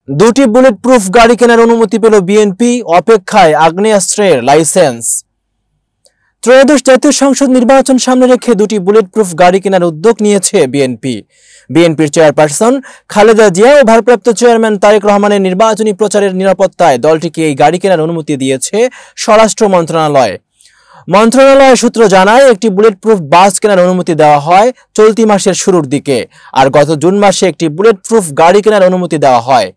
দুটি bullet proof গাড়ি কেনার অনুমতি পেল বিএনপি, অপেক্ষায় আগ্নেয়াস্ত্রের লাইসেন্স। ত্রয়োদশ জাতীয় সংসদ নির্বাচন সামনে রেখে দুটি বুলেট প্রুফ গাড়ি কেনার উদ্যোগ নিয়েছে বিএনপি। বিএনপির চেয়ারপারসন খালেদা জিয়া ও ভারপ্রাপ্ত চেয়ারম্যান তারেক রহমানের নির্বাচনী প্রচারের নিরাপত্তায় দলটিকে এই গাড়ি কেনার অনুমতি দিয়েছে স্বরাষ্ট্র মন্ত্রণালয়। মন্ত্রণালয় সূত্র জানায়, একটি বুলেট প্রুফ বাস কেনার অনুমতি দেওয়া হয় চলতি মাসের শুরুর দিকে, আর গত জুন মাসে একটি বুলেট প্রুফ গাড়ি কেনার অনুমতি দেওয়া হয়।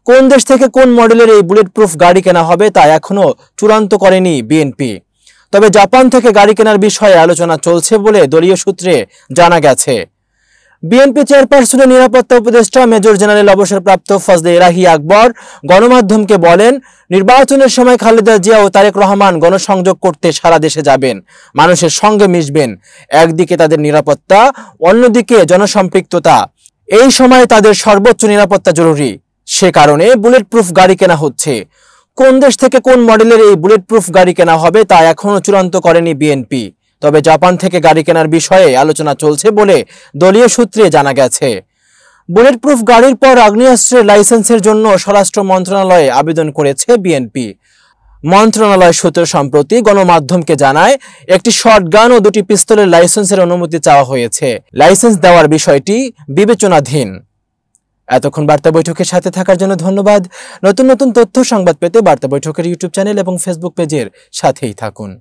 কোন দেশ থেকে কোন মডেলের এই বুলেট প্রুফ গাড়ি কেনা হবে তা এখনো চূড়ান্ত করেনি বিএনপি। তবে জাপান থেকে গাড়ি কেনার বিষয়ে আলোচনা চলছে বলে দলীয় সূত্রে জানা গেছে। বিএনপি চেয়ারপারসনের নিরাপত্তা উপদেষ্টা মেজর জেনারেল অবসরপ্রাপ্ত ফজলে এলাহি আকবর গণমাধ্যমকে বলেন, নির্বাচনের সময় খালেদা জিয়া ও তারেক রহমান গণসংযোগ করতে সারা দেশে যাবেন, মানুষের সঙ্গে মিশবেন। একদিকে তাদের নিরাপত্তা, অন্যদিকে জনসম্পৃক্ততা। এই সময় তাদের সর্বোচ্চ নিরাপত্তা জরুরি। সে কারণে বুলেট প্রুফ গাড়ি কেনা হচ্ছে। কোন দেশ থেকে কোন মডেলের এই বুলেট প্রুফ গাড়ি কেনা হবে তা এখনো চূড়ান্ত করেনি বিএনপি। তবে জাপান থেকে গাড়ি কেনার বিষয়ে আলোচনা চলছে বলে দলীয় সূত্রে জানা গেছে। বুলেট প্রুফ গাড়ির পর আগ্নেয়াস্ত্রের লাইসেন্সের জন্য স্বরাষ্ট্র মন্ত্রণালয়ে আবেদন করেছে বিএনপি। মন্ত্রণালয় সূত্র সম্প্রতি গণমাধ্যমকে জানায়, একটি শটগান ও দুটি পিস্তলের লাইসেন্সের অনুমতি চাওয়া হয়েছে। লাইসেন্স দেওয়ার বিষয়টি বিবেচনাধীন। এতক্ষণ বার্তা বৈঠকের সাথে থাকার জন্য ধন্যবাদ। নতুন নতুন তথ্য সংবাদ পেতে বার্তা বৈঠকের ইউটিউব চ্যানেল এবং ফেসবুক পেজের সাথেই থাকুন।